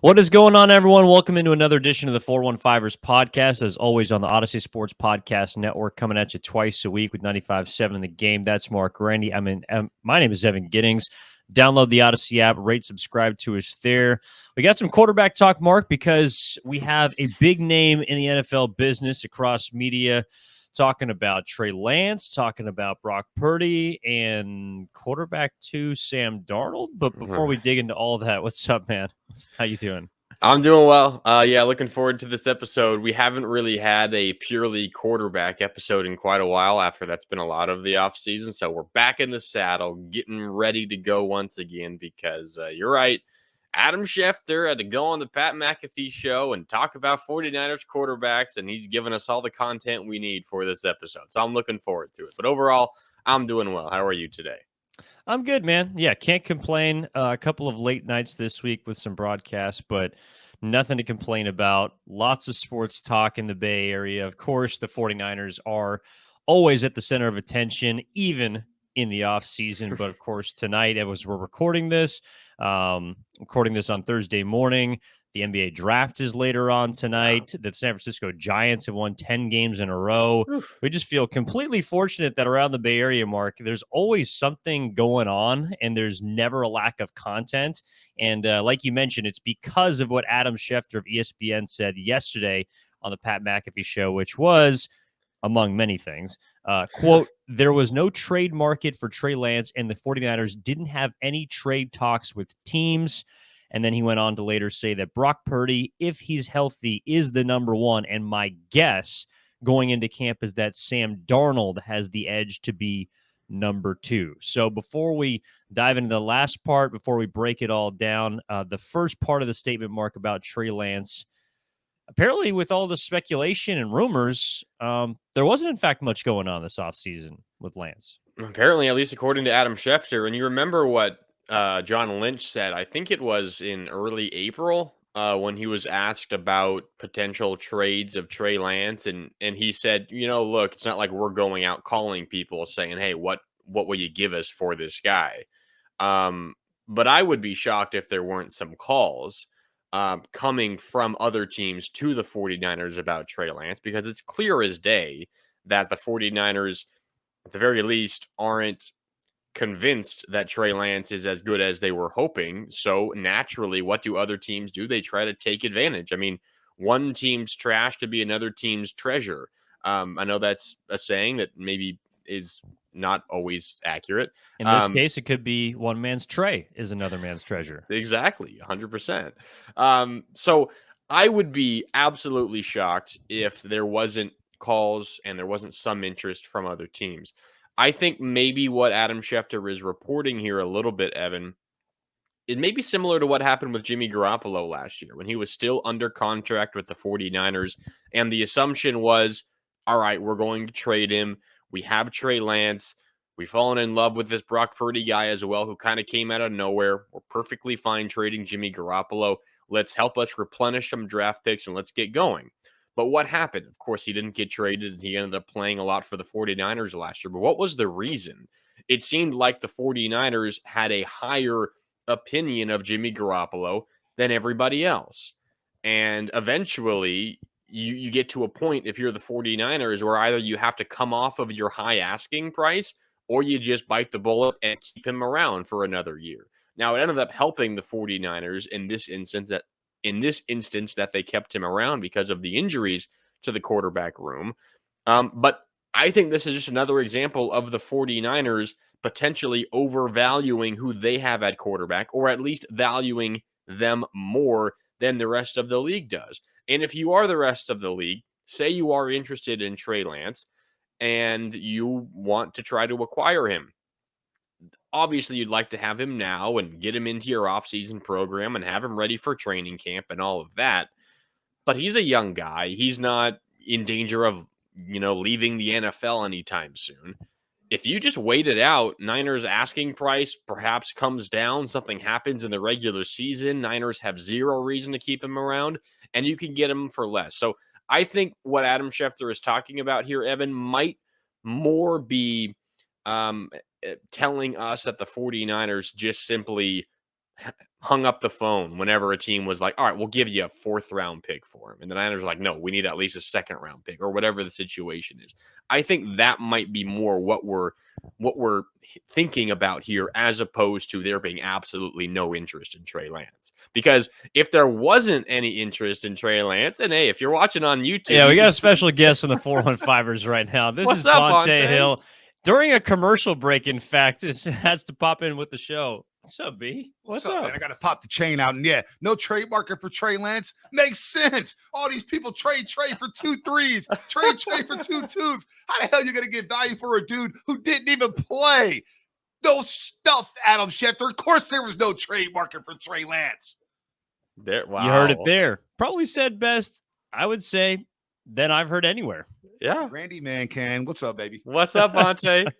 What is going on, everyone? Welcome into another edition of the 415ers podcast. As always, on the Odyssey Sports Podcast Network, coming at you twice a week with 95.7 The Game. That's Marc Grandi. My name is Evan Giddings. Download the Odyssey app, rate, subscribe to us there. We got some quarterback talk, Mark, because we have a big name in the NFL business across media talking about Trey Lance, talking about Brock Purdy, and quarterback 2, Sam Darnold. But before we dig into all that, what's up, man? How you doing? I'm doing well. Looking forward to this episode. We haven't really had a purely quarterback episode in quite a while after that's been a lot of the offseason. So we're back in the saddle, getting ready to go once again because you're right. Adam Schefter had to go on the Pat McAfee show and talk about 49ers quarterbacks, and he's given us all the content we need for this episode. So I'm looking forward to it. But overall, I'm doing well. How are you today? I'm good, man. Yeah, can't complain. A couple of late nights this week with some broadcasts, but nothing to complain about. Lots of sports talk in the Bay Area. Of course, the 49ers are always at the center of attention, even in the off season. But of course, tonight, as we're recording this on Thursday morning, the NBA draft is later on tonight. The San Francisco Giants have won 10 games in a row. We just feel completely fortunate that around the Bay Area, Mark, there's always something going on and there's never a lack of content. And like you mentioned, it's because of what Adam Schefter of ESPN said yesterday on the Pat McAfee show, which was, among many things, quote, there was no trade market for Trey Lance and the 49ers didn't have any trade talks with teams. And then he went on to later say that Brock Purdy, if he's healthy, is the number one. And my guess going into camp is that Sam Darnold has the edge to be number 2. So before we dive into the last part, before we break it all down, the first part of the statement, Mark, about Trey Lance, apparently with all the speculation and rumors, there wasn't, in fact, much going on this offseason with Lance. Apparently, at least according to Adam Schefter. And you remember what John Lynch said, I think it was in early April, when he was asked about potential trades of Trey Lance, and he said, look, it's not like we're going out calling people saying, hey, what will you give us for this guy? But I would be shocked if there weren't some calls coming from other teams to the 49ers about Trey Lance, because it's clear as day that the 49ers, at the very least, aren't convinced that Trey Lance is as good as they were hoping. So naturally, what do other teams do? They try to take advantage. I mean, one team's trash to be another team's treasure. I know that's a saying that maybe is not always accurate. In this case, it could be one man's Trey is another man's treasure. Exactly, 100%. So I would be absolutely shocked if there wasn't calls and there wasn't some interest from other teams. I think maybe what Adam Schefter is reporting here a little bit, Evan, it may be similar to what happened with Jimmy Garoppolo last year when he was still under contract with the 49ers. And the assumption was, all right, we're going to trade him. We have Trey Lance. We've fallen in love with this Brock Purdy guy as well, who kind of came out of nowhere. We're perfectly fine trading Jimmy Garoppolo. Let's help us replenish some draft picks and let's get going. But what happened? Of course, he didn't get traded. He ended up playing a lot for the 49ers last year. But what was the reason? It seemed like the 49ers had a higher opinion of Jimmy Garoppolo than everybody else. And eventually, you get to a point, if you're the 49ers, where either you have to come off of your high asking price or you just bite the bullet and keep him around for another year. Now, it ended up helping the 49ers in this instance that they kept him around because of the injuries to the quarterback room. But I think this is just another example of the 49ers potentially overvaluing who they have at quarterback, or at least valuing them more than the rest of the league does. And if you are the rest of the league, say you are interested in Trey Lance and you want to try to acquire him, obviously you'd like to have him now and get him into your offseason program and have him ready for training camp and all of that. But he's a young guy. He's not in danger of, leaving the NFL anytime soon. If you just wait it out, Niners asking price perhaps comes down, something happens in the regular season, Niners have zero reason to keep him around, and you can get him for less. So I think what Adam Schefter is talking about here, Evan, might more be telling us that the 49ers just simply hung up the phone whenever a team was like, all right, we'll give you a 4th-round pick for him. And the Niners are like, no, we need at least a 2nd-round pick or whatever the situation is. I think that might be more what we're thinking about here, as opposed to there being absolutely no interest in Trey Lance. Because if there wasn't any interest in Trey Lance, and hey, if you're watching on YouTube, yeah, we got a special guest on the 415ers right now. This What's is up, Bonte Bonte? Hill. During a commercial break, in fact, has to pop in with the show. What's up, B? What's up, man? I got to pop the chain out. And yeah, no trade market for Trey Lance. Makes sense. All these people trade for 2 threes, trade for 2 twos. How the hell you going to get value for a dude who didn't even play? No stuff, Adam Schefter. Of course there was no trade market for Trey Lance. Wow. You heard it there. Probably said best, I would say, than I've heard anywhere. Yeah. Randy Mancan. What's up, baby? What's up, Bonte?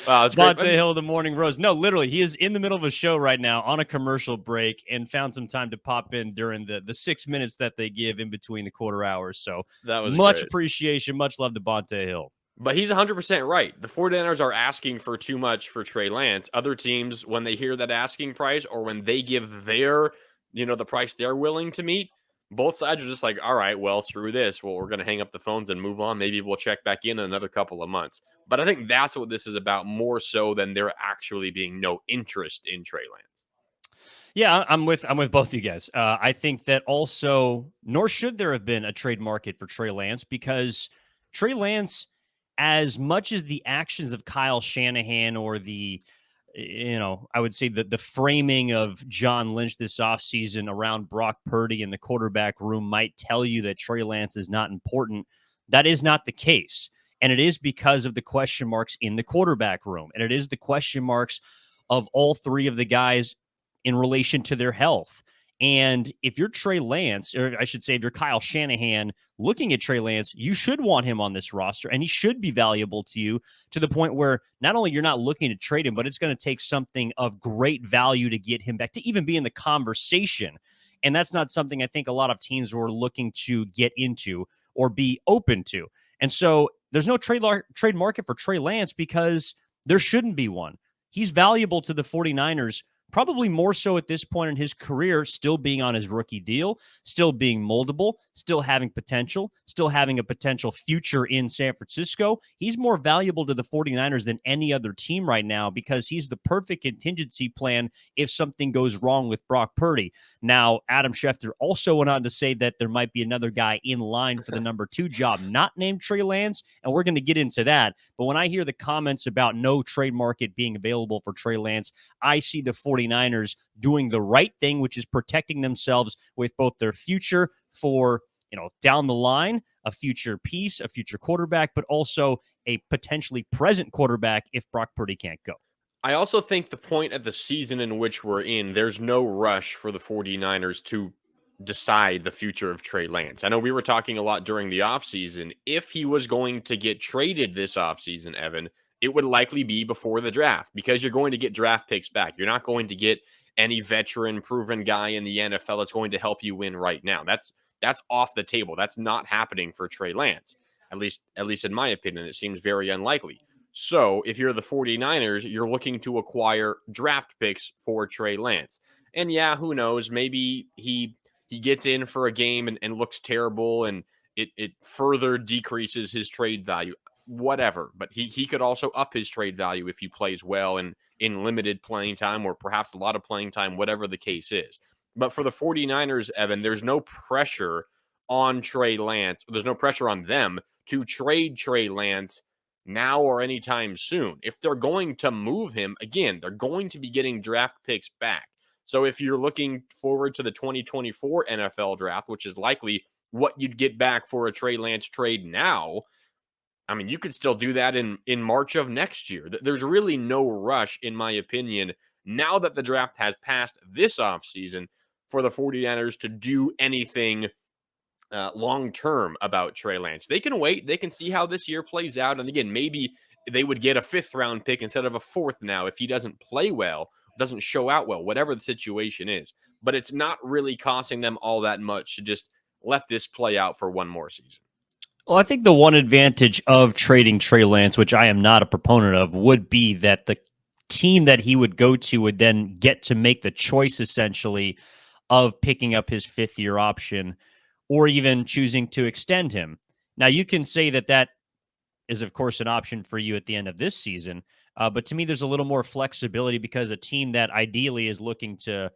Wow, it's Bonte great. Hill, the Morning Rose. No, literally, he is in the middle of a show right now on a commercial break and found some time to pop in during the 6 minutes that they give in between the quarter hours. So that was much great. Appreciation, much love to Bonte Hill. But he's 100% right. The 49ers are asking for too much for Trey Lance. Other teams, when they hear that asking price or when they give their, the price they're willing to meet, both sides are just like, all right, well, screw this. Well, we're going to hang up the phones and move on. Maybe we'll check back in another couple of months. But I think that's what this is about, more so than there actually being no interest in Trey Lance. Yeah, I'm with both you guys. I think that also, nor should there have been a trade market for Trey Lance, because Trey Lance, as much as the actions of Kyle Shanahan or I would say the framing of John Lynch this offseason around Brock Purdy in the quarterback room might tell you that Trey Lance is not important, that is not the case. And it is because of the question marks in the quarterback room. And it is the question marks of all 3 of the guys in relation to their health. And if you're Trey Lance, or I should say if you're Kyle Shanahan looking at Trey Lance, you should want him on this roster, and he should be valuable to you to the point where not only you're not looking to trade him, but it's going to take something of great value to get him back to even be in the conversation. And that's not something I think a lot of teams were looking to get into or be open to. And so there's no trade market for Trey Lance because there shouldn't be one. He's valuable to the 49ers, probably more so at this point in his career, still being on his rookie deal, still being moldable, still having potential, still having a potential future in San Francisco. He's more valuable to the 49ers than any other team right now because he's the perfect contingency plan if something goes wrong with Brock Purdy. Now, Adam Schefter also went on to say that there might be another guy in line for the number 2 job, not named Trey Lance, and we're going to get into that. But when I hear the comments about no trade market being available for Trey Lance, I see the 49ers doing the right thing, which is protecting themselves with both their future for, down the line, a future piece, a future quarterback, but also a potentially present quarterback if Brock Purdy can't go. I also think the point of the season in which we're in, there's no rush for the 49ers to decide the future of Trey Lance. I know we were talking a lot during the offseason. If he was going to get traded this offseason, Evan, it would likely be before the draft because you're going to get draft picks back. You're not going to get any veteran, proven guy in the NFL that's going to help you win right now. That's off the table. That's not happening for Trey Lance. At least in my opinion, it seems very unlikely. So if you're the 49ers, you're looking to acquire draft picks for Trey Lance. And yeah, who knows? Maybe he gets in for a game and looks terrible and it further decreases his trade value. Whatever. But he could also up his trade value if he plays well and in limited playing time or perhaps a lot of playing time, whatever the case is. But for the 49ers, Evan, there's no pressure on Trey Lance. There's no pressure on them to trade Trey Lance now or anytime soon. If they're going to move him, again, they're going to be getting draft picks back. So if you're looking forward to the 2024 NFL draft, which is likely what you'd get back for a Trey Lance trade now, I mean, you could still do that in March of next year. There's really no rush, in my opinion, now that the draft has passed this offseason for the 49ers to do anything long-term about Trey Lance. They can wait. They can see how this year plays out. And again, maybe they would get a 5th-round pick instead of a 4th now if he doesn't play well, doesn't show out well, whatever the situation is. But it's not really costing them all that much to just let this play out for one more season. Well, I think the one advantage of trading Trey Lance, which I am not a proponent of, would be that the team that he would go to would then get to make the choice essentially of picking up his 5th-year option or even choosing to extend him. Now, you can say that that is, of course, an option for you at the end of this season. But to me, there's a little more flexibility because a team that ideally is looking to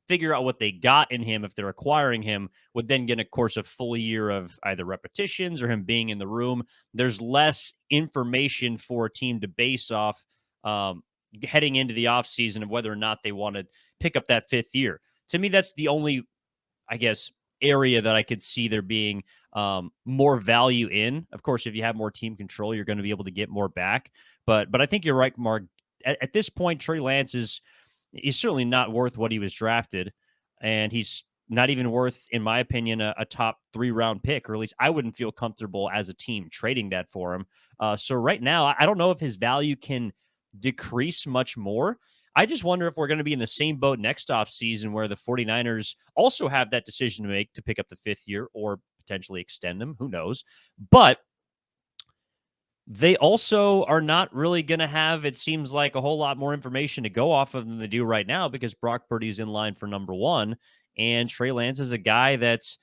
figure out what they got in him if they're acquiring him would then get, of course, a full year of either repetitions or him being in the room. There's less information for a team to base off heading into the offseason of whether or not they want to pick up that 5th year. To me, that's the only, I guess, area that I could see there being more value in. Of course, if you have more team control, you're going to be able to get more back. But I think you're right, Mark. At this point, Trey Lance he's certainly not worth what he was drafted, and he's not even worth, in my opinion, a top 3-round pick, or at least I wouldn't feel comfortable as a team trading that for him. So right now, I don't know if his value can decrease much more. I just wonder if we're going to be in the same boat next offseason where the 49ers also have that decision to make to pick up the 5th year or potentially extend them. Who knows? But they also are not really going to have, it seems like, a whole lot more information to go off of than they do right now because Brock Purdy's in line for number 1. And Trey Lance is a guy that's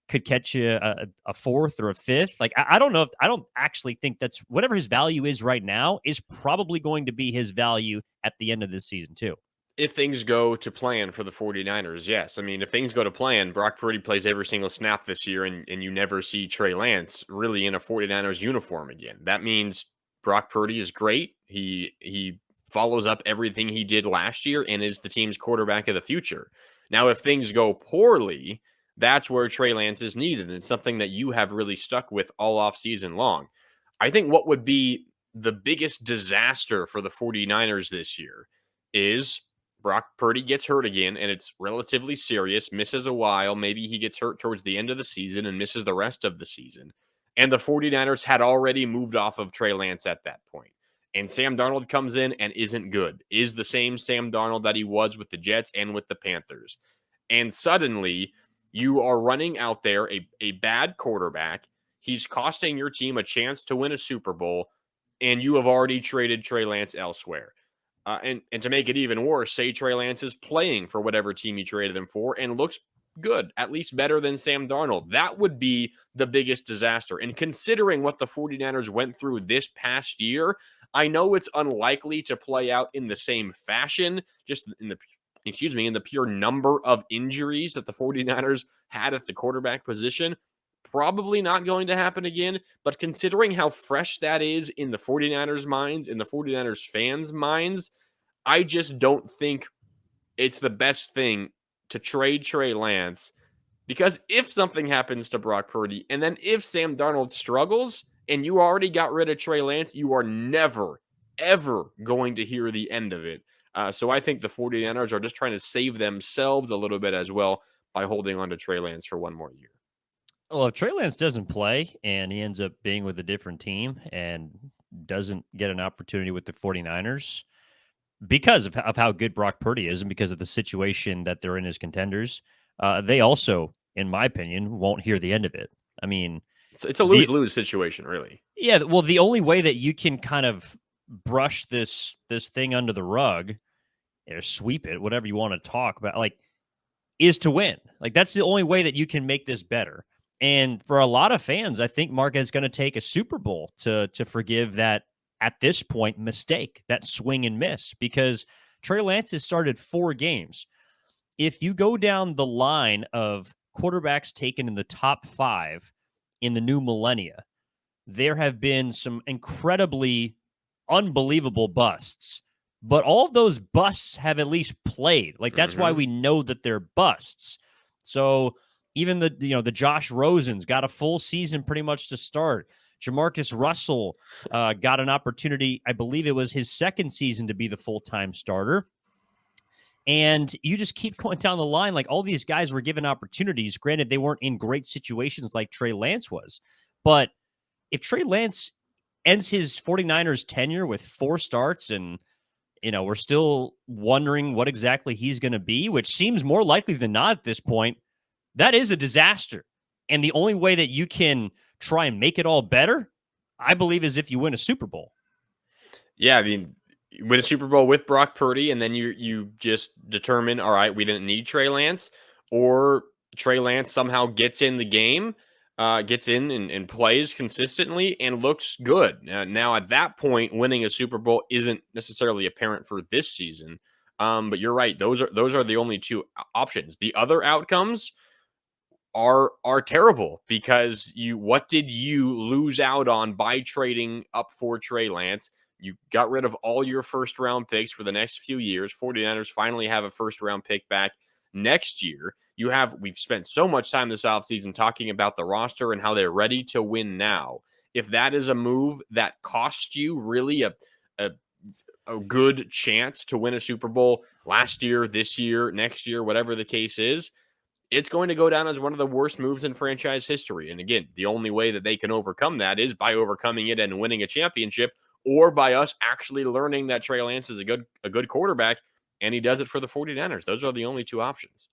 could catch you a 4th or a 5th. Like, I don't know I don't actually think that's whatever his value is right now is probably going to be his value at the end of this season too. If things go to plan for the 49ers, yes. I mean, if things go to plan, Brock Purdy plays every single snap this year, and you never see Trey Lance really in a 49ers uniform again. That means Brock Purdy is great. He follows up everything he did last year and is the team's quarterback of the future. Now, if things go poorly, that's where Trey Lance is needed, and it's something that you have really stuck with all off season long. I think what would be the biggest disaster for the 49ers this year is Brock Purdy gets hurt again, and it's relatively serious, misses a while. Maybe he gets hurt towards the end of the season and misses the rest of the season. And the 49ers had already moved off of Trey Lance at that point. And Sam Darnold comes in and isn't good, is the same Sam Darnold that he was with the Jets and with the Panthers. And suddenly, you are running out there a bad quarterback. He's costing your team a chance to win a Super Bowl, and you have already traded Trey Lance elsewhere. And to make it even worse, say Trey Lance is playing for whatever team you traded him for and looks good, at least better than Sam Darnold. That would be the biggest disaster. And considering what the 49ers went through this past year, I know it's unlikely to play out in the same fashion, just in the pure number of injuries that the 49ers had at the quarterback position. Probably not going to happen again, but considering how fresh that is in the 49ers minds, in the 49ers fans' minds, I just don't think it's the best thing to trade Trey Lance, because if something happens to Brock Purdy, and then if Sam Darnold struggles and you already got rid of Trey Lance, you are never, ever going to hear the end of it. So I think the 49ers are just trying to save themselves a little bit as well by holding on to Trey Lance for one more year. Well, if Trey Lance doesn't play and he ends up being with a different team and doesn't get an opportunity with the 49ers because of how good Brock Purdy is and because of the situation that they're in as contenders, they also, in my opinion, won't hear the end of it. I mean, it's a lose-lose situation, really. Yeah, well, the only way that you can kind of brush this thing under the rug or sweep it, whatever you want to talk about, like, is to win. Like, that's the only way that you can make this better. And for a lot of fans, I think Mark is going to take a Super Bowl to forgive that, at this point, mistake, that swing and miss, because Trey Lance has started 4 games. If you go down the line of quarterbacks taken in the top 5 in the new millennia, there have been some incredibly unbelievable busts, but all of those busts have at least played. Like, that's why we know that they're busts. So even the Josh Rosen's got a full season pretty much to start. Jamarcus Russell got an opportunity. I believe it was his second season to be the full-time starter. And you just keep going down the line. Like, all these guys were given opportunities. Granted, they weren't in great situations like Trey Lance was. But if Trey Lance ends his 49ers tenure with 4 starts and, we're still wondering what exactly he's going to be, which seems more likely than not at this point, that is a disaster. And the only way that you can try and make it all better, I believe, is if you win a Super Bowl. Yeah, I mean, win a Super Bowl with Brock Purdy, and then you just determine, all right, we didn't need Trey Lance, or Trey Lance somehow gets in the game, gets in and plays consistently and looks good. Now, at that point, winning a Super Bowl isn't necessarily apparent for this season. But you're right; those are the only two options. The other outcomes are terrible, because what did you lose out on by trading up for Trey Lance? You got rid of all your first round picks for the next few years. 49ers finally have a first round pick back next year. We've spent so much time this offseason talking about the roster and how they're ready to win now. If that is a move that costs you really a good chance to win a Super Bowl last year, this year, next year, whatever the case is, it's going to go down as one of the worst moves in franchise history. And again, the only way that they can overcome that is by overcoming it and winning a championship, or by us actually learning that Trey Lance is a good quarterback, and he does it for the 49ers. Those are the only two options.